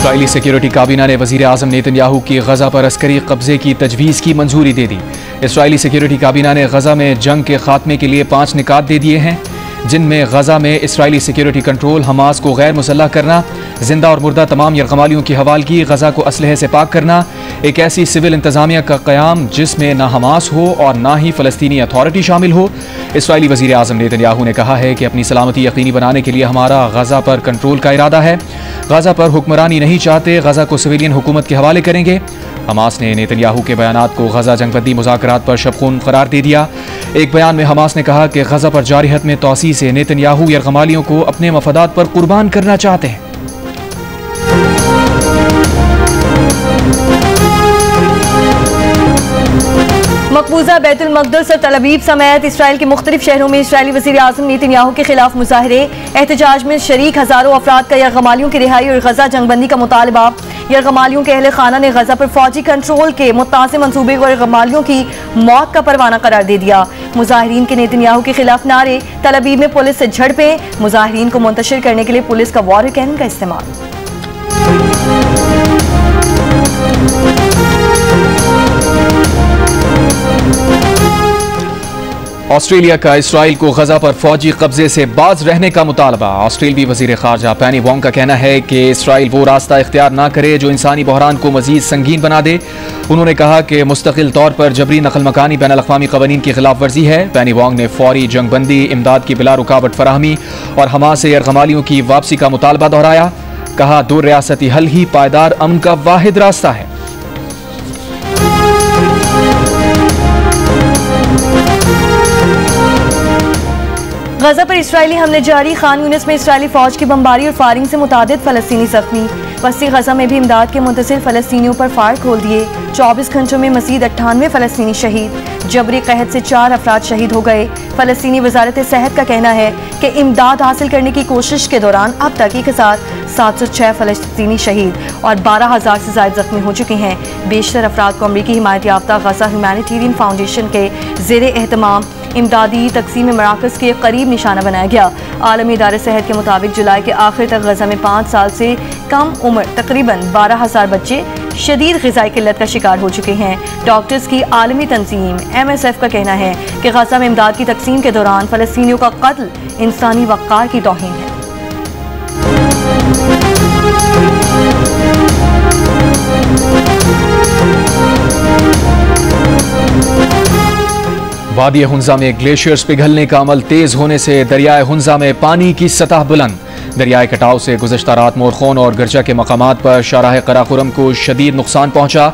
Israeli security काबीना ने वजीर आजम नेतन्याहू की गजा पर अस्करी कब्जे की तजवीज़ की मंजूरी दे दी। इसराइली सिक्योरिटी काबीना ने गजा में जंग के खात्मे के लिए 5 निकात दे दिए हैं, जिनमें गजा में इसराइली सिक्योरिटी कंट्रोल, हमास को गैर मुसल्लह करना, जिंदा और मुर्दा तमाम यरगमालियों की हवालगी, गजा को असलहे से पाक करना, एक ऐसी सिविल इंतजामिया का क़याम जिसमें ना हमास हो और ना ही फ़लस्तीनी अथॉरिटी शामिल हो। इसराइली वज़ीर आज़म नेतन्याहू ने कहा है कि अपनी सलामती यकीनी बनाने के लिए हमारा गजा पर कंट्रोल का इरादा है। गजा पर हुक्मरानी नहीं चाहते, गजा को सिविलियन हुकूमत के हवाले करेंगे। हमास ने नेतन्याहू के बयानात को गजा जंगबंदी मुज़ाकरात पर शबखून करार दे दिया। एक बयान में हमास ने कहा कि गजा पर जारियत में तोसी से नेतन्याहू यरगमालियों को अपने मफादात पर कुर्बान करना चाहते हैं। मकबूजा बैतुल मक़दस और तल अवीव समेत इसराइल के मुख्तलिफ शहरों में इसराइली वज़ीर आज़म नेतन्याहू के खिलाफ मुजाहरे, एहतजाज में शरीक हज़ारों अफराद का यरगमालियों की रिहाई और गजा जंगबंदी का मुतालबा। यरगमालियों के अहले खाना ने गजा पर फौजी कंट्रोल के मुत्तासिम मंसूबे को यरगमालियों की मौत का परवाना करार दे दिया। मुजाहिरीन के नेतन्याहू के खिलाफ नारे, तल अवीव में पुलिस से झड़पें, मुजाहिरीन को मुंतशिर करने के लिए पुलिस का वाटर कैनन का इस्तेमाल। ऑस्ट्रेलिया का इसराइल को गजा पर फौजी कब्जे से बाज रहने का मुतालबा। ऑस्ट्रेलियाई वजीर खारजा पेनी वोंग का कहना है कि इसराइल वो रास्ता इख्तियार ना करे जो इंसानी बहरान को मजीद संगीन बना दे। उन्होंने कहा कि मुस्तकिल तौर पर जबरी नकल मकानी बैनुल-अक़वामी क़वानीन की खिलाफ वर्जी है। पेनी वोंग ने फौरी जंगबंदी, इमदाद की बिला रुकावट फराहमी और हमास से यरगमालियों की वापसी का मुतालबा दोहराया। कहा, दो रियासती हल ही पायदार अमन का वाहिद रास्ता है। गजा पर इसराइली हमले जारी, खान यूनिस में इसराइली फौज की बमबारी और फायरिंग से मुतादिद फलस्तीनी जख्मी। वस्ती गजा में भी इमदाद के मुंतसिर फलस्तीनियों पर फायर खोल दिए। 24 घंटों में मजीद 98 फलस्तीनी शहीद। जबरी कहत से 4 अफराद शहीद हो गए। फलस्तीनी वजारत सेहत का कहना है कि इमदाद हासिल करने की कोशिश के दौरान अब तक 1706 फलस्तीनी शहीद और 12,000 से ज्यादा जख्मी हो चुके हैं। बेशतर अफराद को अमरीकी हिमायत याफ्ता गजा ह्यूमैनिटेरियन फाउंडेशन के ज़ेर एहतमाम इमदादी तकसीम मराकज़ के करीब निशाना बनाया गया। आलमी इदारे सेहत के मुताबिक जुलाई के आखिर तक गजा में 5 साल से कम उम्र तकरीबन 12,000 बच्चे शदीद ग़िज़ाई किल्लत का शिकार हो चुके हैं। डॉक्टर्स की आलमी तंजीम MSF का कहना है कि गजा में इमदाद की तकसीम के दौरान फ़लस्तीनियों का कत्ल इंसानी वक़ार की तौहीन है। वादी हुंजा में ग्लेशियर्स पिघलने का अमल तेज होने से दरियाए हुंजा में पानी की सतह बुलंद। दरियाए कटाव से गुज़श्ता रात मोरखोन और गिरजा के मकामात पर शाहराह कराकुरम को शदीद नुकसान पहुंचा।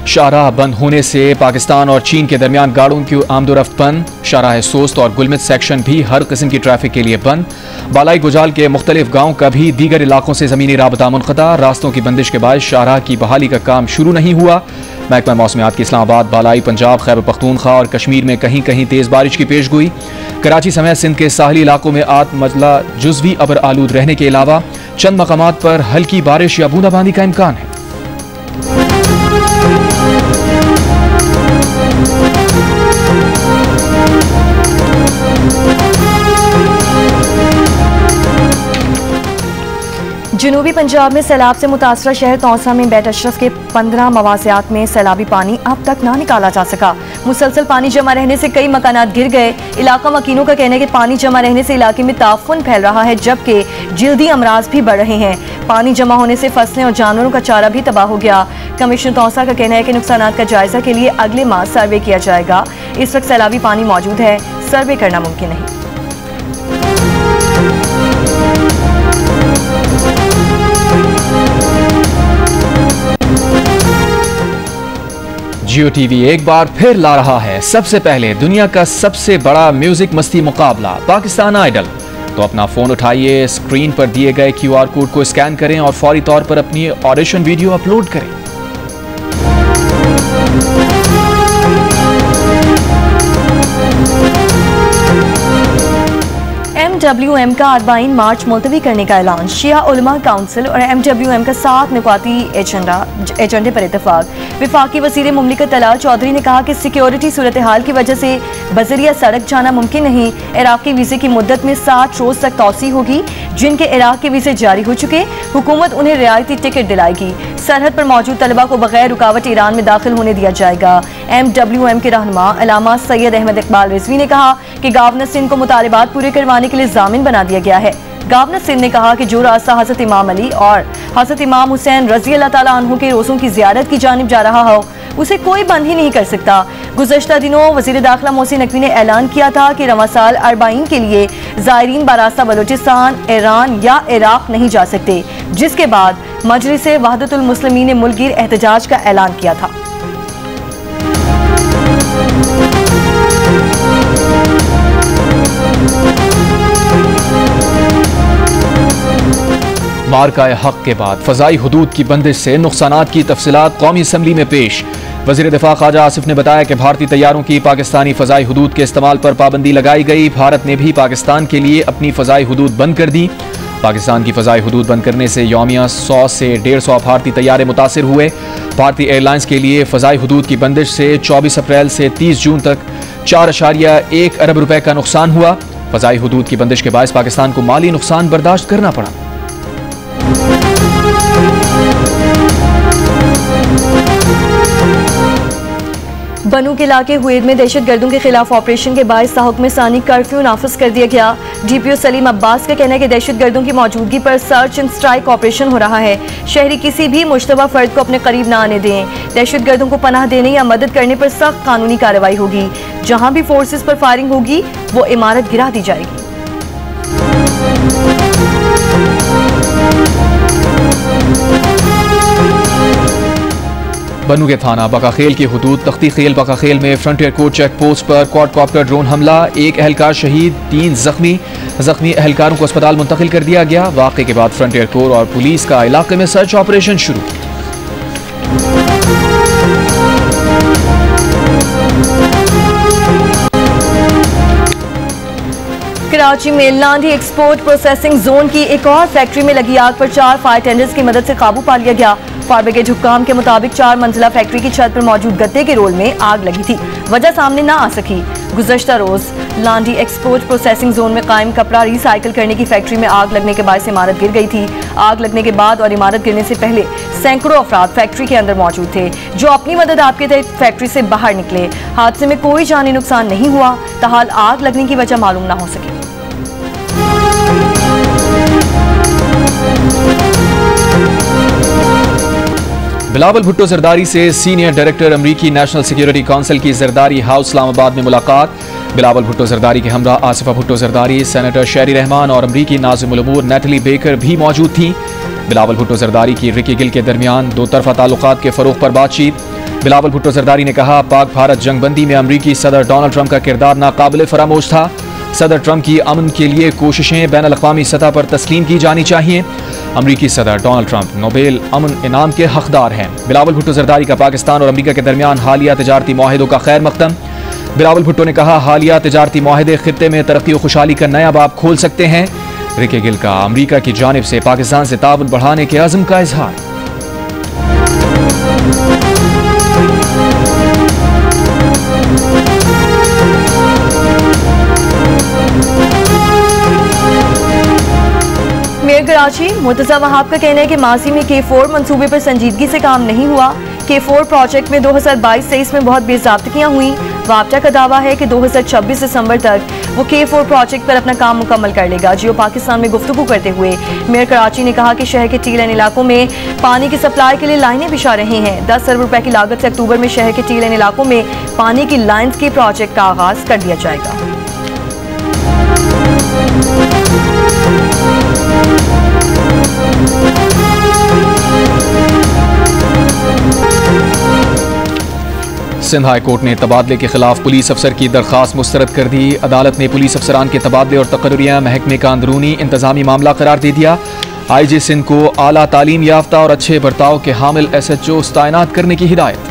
शाहराह बंद होने से पाकिस्तान और चीन के दरमियान गाड़ियों की आमदोरफ्त बंद। शाहराह सोस्त और गुलमित सेक्शन भी हर किस्म की ट्रैफिक के लिए बंद। बालाई गुजाल के मुख्तलिफ गाँव का भी दीगर इलाकों से ज़मीनी राबता मुनक़ता। रास्तों की बंदिश के बाद शाहराह की बहाली का काम शुरू नहीं हुआ। महकमा मौसमियात की इस्लामाबाद, बालाई पंजाब, खैबर पख्तूनख्वा और कश्मीर में कहीं कहीं तेज़ बारिश की पेशगोई। कराची समेत सिंध के साहली इलाकों में आत मजला जुज़वी अबर आलूद रहने के अलावा चंद मकामात पर हल्की बारिश या बूंदाबांदी का इम्कान है। जनूबी पंजाब में सैलाब से मुतासरा शहर तौसा में बैट अशरफ के 15 मवासियात में सैलाबी पानी अब तक ना निकाला जा सका। मुसलसल पानी जमा रहने से कई मकानात गिर गए। इलाका मकीनों का कहना है कि पानी जमा रहने से इलाके में ताफुन फैल रहा है, जबकि जिल्दी अमराज भी बढ़ रहे हैं। पानी जमा होने से फसलें और जानवरों का चारा भी तबाह हो गया। कमिश्नर तौसा का कहना है कि नुकसानात का जायजा के लिए अगले माह सर्वे किया जाएगा। इस वक्त सैलाबी पानी मौजूद है, सर्वे करना मुमकिन नहीं। जियो टीवी एक बार फिर ला रहा है सबसे पहले दुनिया का सबसे बड़ा म्यूजिक मस्ती मुकाबला पाकिस्तान आइडल। तो अपना फोन उठाइए, स्क्रीन पर दिए गए QR कोड को स्कैन करें और फौरी तौर पर अपनी ऑडिशन वीडियो अपलोड करें। MWM का 40 मार्च मुलतवी करने का ऐलान। शिया उलमा काउंसिल और MWM का 7 नुकाती एजेंडे पर इतफाक। वफाकी वज़ीर मुमलिकत तलाल चौधरी ने कहा कि सिक्योरिटी सूरत हाल की वजह से बजरिया सड़क जाना मुमकिन नहीं। इराक़ी वीज़े की मुद्दत में 60 रोज़ तक तोसी होगी। जिनके इराक़ के वीज़े जारी हो चुके, हुकूमत उन्हें रियायती टिकट दिलाएगी। सरहद पर मौजूद तलबा को बगैर रुकावट ईरान में दाखिल होने दिया जाएगा। MWM के रहनुमा अलामा सैयद अहमद इकबाल रिजवी ने कहा कि गवर्नर सिंध को मुतालबात पूरे करवाने के लिए जामिन बना दिया गया है। गवर्नर सिंध ने कहा कि जो रास्ता हज़रत इमाम अली और हज़रत इमाम हुसैन रज़ी अल्लाह ताला अन्हु के रोज़ों की ज़ियारत की जानिब जा रहा हो, उसे कोई बंद ही नहीं कर सकता। गुज़श्ता दिनों वज़ीर दाखिला मोहसिन नकवी ने ऐलान किया था कि रवां साल 40 के लिए ज़ायरीन बारास्ता बलूचिस्तान, ईरान या इराक़ नहीं जा सकते, जिसके बाद मजलिस वहदतुल मुस्लिमीन ने मुल्कगीर एहतजाज का ऐलान किया था। मार्का हक के बाद फ़ज़ाई हुदूद की बंदिश से नुकसानात की तफसीलात कौमी असम्बली में पेश। वज़ीर दिफा ख्वाजा आसिफ ने बताया कि भारतीय तैयारों की पाकिस्तानी फ़ज़ाई हुदूद के इस्तेमाल पर पाबंदी लगाई गई। भारत ने भी पाकिस्तान के लिए अपनी फ़ज़ाई हुदूद बंद कर दी। पाकिस्तान की फ़ज़ाई हुदूद बंद करने से यौमिया 100 से 150 भारतीय तैयारे मुतासिर हुए। भारतीय एयरलाइंस के लिए फ़ज़ाई हुदूद की बंदिश से 24 अप्रैल से 30 जून तक 4.1 अरब रुपए का नुकसान हुआ। फ़ज़ाई हुदूद की बंदिश के बायस पाकिस्तान को माली नुकसान बर्दाश्त करना पड़ा। बनू के इलाके हुएद में दहशत गर्दों के खिलाफ ऑपरेशन के बायस हुक्म सानी कर्फ्यू नाफिज कर दिया गया। DPO सलीम अब्बास का कहना है कि दहशत गर्दों की मौजूदगी पर सर्च एंड स्ट्राइक ऑपरेशन हो रहा है। शहरी किसी भी मुश्तबा फर्द को अपने करीब न आने दें। दहशत गर्दों को पनाह देने या मदद करने पर सख्त कानूनी कार्रवाई होगी। जहां भी फोर्सेस पर फायरिंग होगी वो इमारत गिरा दी जाएगी। बनू के थाना बकाखेल की हुदूद तख्ती खेल बकाखेल में फ्रंटियर कोर्ट चेक पोस्ट पर क्वाडकॉप्टर ड्रोन हमला। 1 एहलकार शहीद, 3 जख्मी एहलकारों को अस्पताल मुंतकिल कर दिया गया। वाक़े के बाद फ्रंटियर कोर और पुलिस का इलाके में सर्च ऑपरेशन शुरू। कराची में लांडी एक्सपोर्ट प्रोसेसिंग जोन की एक और फैक्ट्री में लगी आग पर 4 फायर टेंडर्स की मदद से काबू पा लिया गया। फायर ब्रिगेड हुक्काम के मुताबिक 4 मंजिला फैक्ट्री की छत पर मौजूद गत्ते के रोल में आग लगी थी, वजह सामने ना आ सकी। गुज़श्ता रोज लांडी एक्सपोर्ट प्रोसेसिंग जोन में कायम कपड़ा रिसाइकिल करने की फैक्ट्री में आग लगने के बायस इमारत गिर गई थी। आग लगने के बाद और इमारत गिरने से पहले सैकड़ों अफराद फैक्ट्री के अंदर मौजूद थे, जो अपनी मदद आपके तहत फैक्ट्री से बाहर निकले। हादसे में कोई जानी नुकसान नहीं हुआ, ताहाल आग लगने की वजह मालूम ना हो सकी। बिलावल भुट्टो जरदारी से सीनियर डायरेक्टर अमरीकी नेशनल सिक्योरिटी काउंसिल की जरदारी हाउस इस्लामाबाद में मुलाकात। बिलावल भुट्टो जरदारी के हमरा आसिफा भुट्टो जरदारी, सेनेटर शेरी रहमान और अमरीकी नाज़िमुल उमूर नेटली बेकर भी मौजूद थीं। बिलावल भुट्टो जरदारी की रिकी गिल के दरमियान 2 तरफा ताल्लुकात के फरोग पर बातचीत। बिलावल भुट्टो जरदारी ने कहा, पाक भारत जंगबंदी में अमरीकी सदर डोनाल्ड ट्रंप का किरदार नाकाबिले फरामोश था। सदर ट्रंप की अमन के लिए कोशिशें बैन अल-अक़वामी सतह पर तस्लीम की जानी चाहिए। अमरीकी सदर डोनाल्ड ट्रंप नोबेल अमन इनाम के हकदार हैं। बिलावल भुट्टो जरदारी का पाकिस्तान और अमरीका के दरमियान हालिया तिजारती मुआहिदों का खैर मकदम। बिलावल भुट्टो ने कहा, हालिया तिजारती मुआहिदे खित्ते में तरक्की और खुशहाली का नया बाब खोल सकते हैं। रिकी गिल का अमरीका की जानिब से पाकिस्तान से ताउन बढ़ाने के अज़्म का इजहार। मेयर कराची मुर्तज़ा वहाब का कहना है कि माजी में K4 मंसूबे पर संजीदगी से काम नहीं हुआ। K4 प्रोजेक्ट में 2022-23 में बहुत बेज़ाब्तियाँ हुई। वापटा का दावा है कि 2026 दिसंबर तक वो K4 प्रोजेक्ट पर अपना काम मुकम्मल कर लेगा। जियो पाकिस्तान में गुफ्तगू करते हुए मेयर कराची ने कहा कि शहर के टी लेन इलाकों में पानी की सप्लाई के लिए लाइनें बिछा रही हैं। 10 अरब रुपए की लागत से अक्टूबर में शहर के टी लेन इलाकों में पानी की लाइन्स के प्रोजेक्ट का आगाज कर दिया जाएगा। सिंध हाई कोर्ट ने तबादले के खिलाफ पुलिस अफसर की दरखास्त मुस्तरद कर दी। अदालत ने पुलिस अफसरान के तबादले और तकर्रियाँ महकमे का अंदरूनी इंतजामी मामला करार दे दिया। IG सिंध को आला तालीम याफ्ता और अच्छे बर्ताव के हामिल SHO तैनात करने की हिदायत।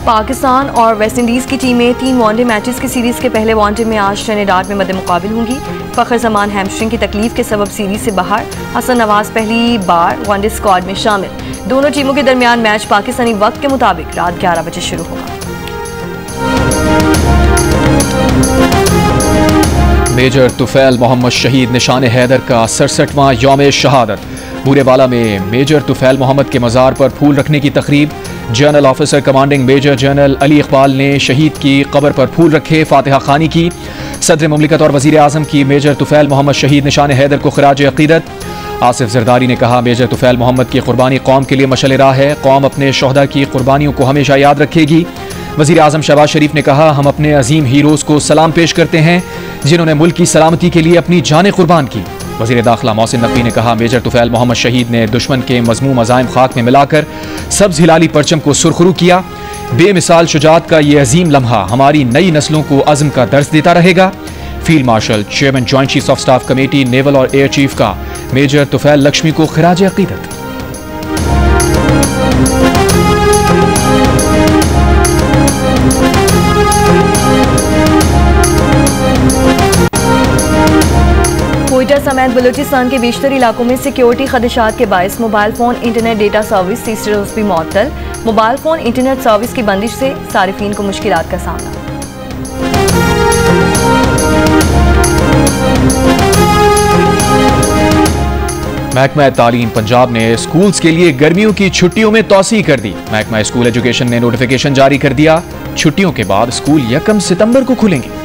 पाकिस्तान और वेस्ट इंडीज़ की टीमें 3 वनडे मैचेस की सीरीज़ के पहले वनडे में आज ट्रिनिडाद में मद्देमुकाबिल होंगी। फ़खर जमान हैमस्ट्रिंग की तकलीफ के सबब सीरीज से बाहर, हसन नवाज पहली बार वनडे स्क्वाड में शामिल। दोनों टीमों के दरमियान मैच पाकिस्तानी वक्त के मुताबिक रात 11 बजे शुरू होगा। मेजर तुफैल मोहम्मद शहीद निशान हैदर का 67वां यौम शहादत। बूरेवाला में मेजर तुफैल मोहम्मद के मज़ार पर फूल रखने की तकरीब। General officer commanding major general Ali Iqbal ने शहीद की कब्र पर फूल रखे, फातिहा खानी की। सदर मुमलिकत और वज़ीर आज़म की मेजर तुफैल मोहम्मद शहीद निशान हैदर को खिराज अक़ीदत। आसिफ जरदारी ने कहा, मेजर तुफैल मोहम्मद की कुर्बानी कौम के लिए मशअल राह है। कौम अपने शोहदा की कुर्बानियों को हमेशा याद रखेगी। वज़ीर आज़म शहबाज शरीफ ने कहा, हम अपने अजीम हीरोज़ को सलाम पेश करते हैं जिन्होंने मुल्क की सलामती के लिए अपनी जानें कुर्बान की। वज़ीर दाखिला मोहसिन नकवी ने कहा, मेजर तुफैल मोहम्मद शहीद ने दुश्मन के मज़मूम अज़ाइम खाक में मिलाकर सब्ज़ हिलाली परचम को सुरखरू किया। बेमिसाल शुजाअत का ये अजीम लम्हा हमारी नई नस्लों को अज़्म का दर्स देता रहेगा। Field marshal chairman joint chiefs of staff committee naval और एयर चीफ का मेजर तुफैल लक्ष्मी को खिराज अक़ीदत। क्वेटा समेत बलूचिस्तान के बेशतर इलाकों में सिक्योरिटी खदशात के बायस mobile phone internet data service तीसरे रोज़ भी मुअत्तल। मोबाइल फ़ोन इंटरनेट सर्विस की बंदिश से सारिफीन को मुश्किलात का सामना। महकमा तालीम पंजाब ने स्कूल्स के लिए गर्मियों की छुट्टियों में तौसी कर दी। महकमा स्कूल एजुकेशन ने नोटिफिकेशन जारी कर दिया। छुट्टियों के बाद स्कूल 1 सितंबर को खुलेंगे।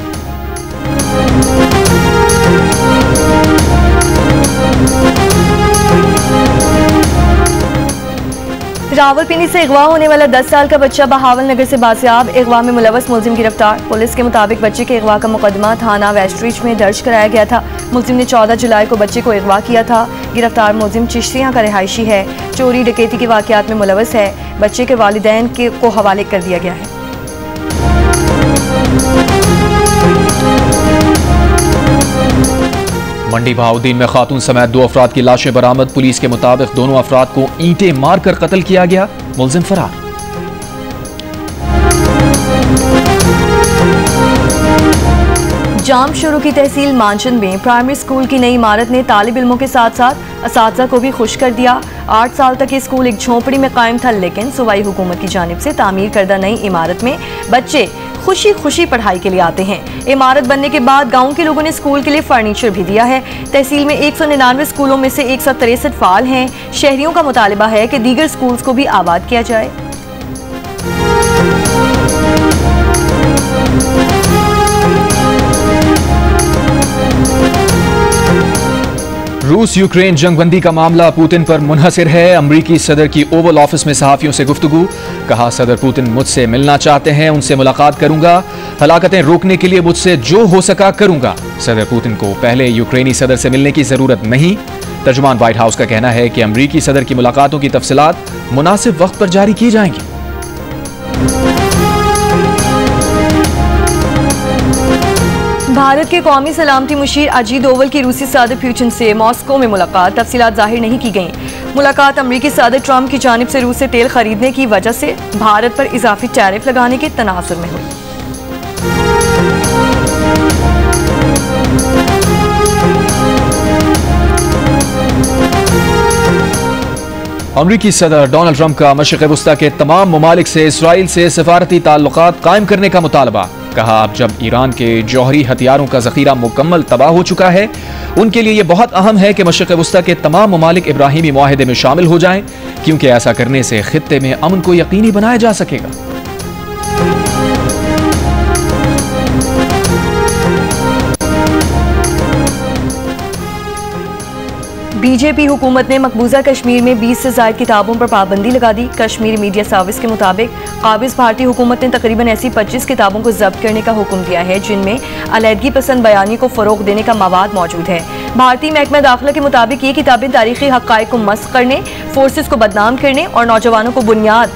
रावलपिंडी से अगवा होने वाला 10 साल का बच्चा बहावल नगर से बाजियाब। अगवा में मुलव्वस मुलजिम गिरफ्तार। पुलिस के मुताबिक बच्चे के अगवा का मुकदमा थाना वेस्टरीच में दर्ज कराया गया था। मुलजिम ने 14 जुलाई को बच्चे को अगवा किया था। गिरफ्तार मुलजिम चिश्तियाँ का रिहायशी है। चोरी डकैती के वाकयात में मुलव्वस है। बच्चे के वालिदैन को हवाले कर दिया गया है। मंडी बहाउद्दीन में खातून समेत 2 अफराद की लाशें बरामद। पुलिस के मुताबिक दोनों अफराद को ईंटें मारकर कत्ल किया गया। मुलजिम फरार। जाम शुरू की तहसील मानचंद में प्राइमरी स्कूल की नई इमारत ने तालिब इल्मों के साथ साथ असातिज़ा को भी खुश कर दिया। 8 साल तक ये स्कूल एक झोंपड़ी में कायम था, लेकिन सूबाई हुकूमत की जानिब से तामीर करदा नई इमारत में बच्चे खुशी खुशी पढ़ाई के लिए आते हैं। इमारत बनने के बाद गांव के लोगों ने स्कूल के लिए फर्नीचर भी दिया है। तहसील में 199 स्कूलों में से 163 फाल हैं। शहरियों का मुतालिबा है कि दीगर स्कूल्स को भी आबाद किया जाए। रूस यूक्रेन जंगबंदी का मामला पुतिन पर मुनहसिर है। अमरीकी सदर की ओवल ऑफिस में सहाफियों से गुफ्तगू। कहा, सदर पुतिन मुझसे मिलना चाहते हैं, उनसे मुलाकात करूंगा। हलाकतें रोकने के लिए मुझसे जो हो सका करूंगा। सदर पुतिन को पहले यूक्रेनी सदर से मिलने की जरूरत नहीं। तर्जुमान व्हाइट हाउस का कहना है कि अमरीकी सदर की मुलाकातों की तफसीलात मुनासिब वक्त पर जारी की जाएंगी। भारत के कौमी सलामती मुशीर अजीत डोवल की रूसी सदर पुतिन से मॉस्को में मुलाकात। तफसीलात जाहिर नहीं की गई। मुलाकात अमरीकी सदर ट्रंप की जानिब से रूस से तेल खरीदने की वजह से भारत पर इजाफी टैरिफ लगाने के तनाजुर में हुई। अमरीकी सदर डोनाल्ड ट्रंप का मशरिक़ वस्ता के तमाम ममालिक से इसराइल से सफारती ताल्लुकात कायम करने का मुतालबा। कहा, अब जब ईरान के जौहरी हथियारों का जखीरा मुकम्मल तबाह हो चुका है, उनके लिए यह बहुत अहम है कि मशरिक़ वस्ता के तमाम ममालिक इब्राहिमी मुआहदे में शामिल हो जाएं, क्योंकि ऐसा करने से खित्ते में अमन को यकीनी बनाया जा सकेगा। बीजेपी हुकूमत ने मकबूजा कश्मीर में 20 से ज़ायद किताबों पर पाबंदी लगा दी। कश्मीरी मीडिया सर्विस के मुताबिक काबिज भारतीय हुकूमत ने तकरीबन ऐसी 25 किताबों को जब्त करने का हुक्म दिया है जिनमें अलहदगी पसंद बयानी को फ़रोग देने का मवाद मौजूद है। भारतीय महकमा दाखिला के मुताबिक ये किताबें तारीखी हक़ाइक़ को मस्ख़ करने, फोर्सेस को बदनाम करने और नौजवानों को बुनियाद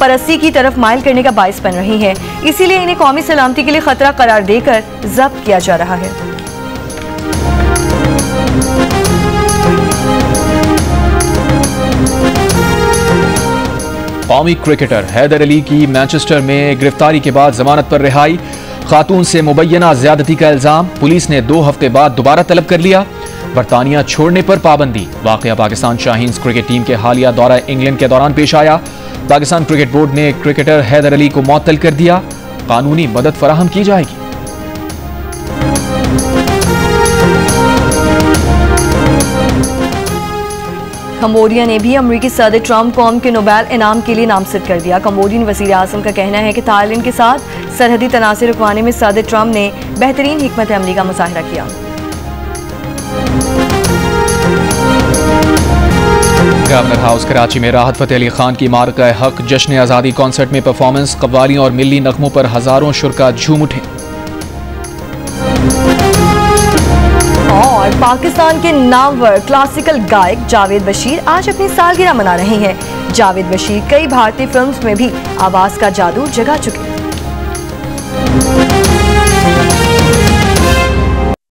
परस्ती की तरफ माइल करने का बाइस बन रही है। इसीलिए इन्हें कौमी सलामती के लिए खतरा करार देकर जब्त किया जा रहा है। कौमी क्रिकेटर हैदर अली की मैनचेस्टर में गिरफ्तारी के बाद जमानत पर रिहाई। खातून से मुबैना ज्यादती का इल्जाम, पुलिस ने 2 हफ्ते बाद दोबारा तलब कर लिया। बरतानिया छोड़ने पर पाबंदी। वाकया पाकिस्तान शाहीन्स क्रिकेट टीम के हालिया दौरा इंग्लैंड के दौरान पेश आया। पाकिस्तान क्रिकेट बोर्ड ने क्रिकेटर हैदर अली को मुअत्तल कर दिया। कानूनी मदद फराहम की जाएगी। कंबोडिया ने भी अमरीकी सदर ट्रंप को अमन के नोबेल इनाम के लिए नामजद कर दिया। कंबोडियन वज़ीर आज़म का कहना है कि थाईलैंड के साथ सरहदी तनाज़े रुकवाने में सदर ट्रंप ने बेहतरीन हिकमत अमली का मुजाहिरा किया। गवर्नर हाउस कराची में राहत फतेह अली खान की मार्का हक जश्न आज़ादी कॉन्सर्ट में परफॉर्मेंस। कव्वालियों और मिल्ली नगमों पर हजारों शुरका झूम उठे। और पाकिस्तान के नामवर क्लासिकल गायक जावेद बशीर आज अपनी सालगिरह मना रहे हैं। जावेद बशीर कई भारतीय फिल्म्स में भी आवाज का जादू जगा चुके हैं।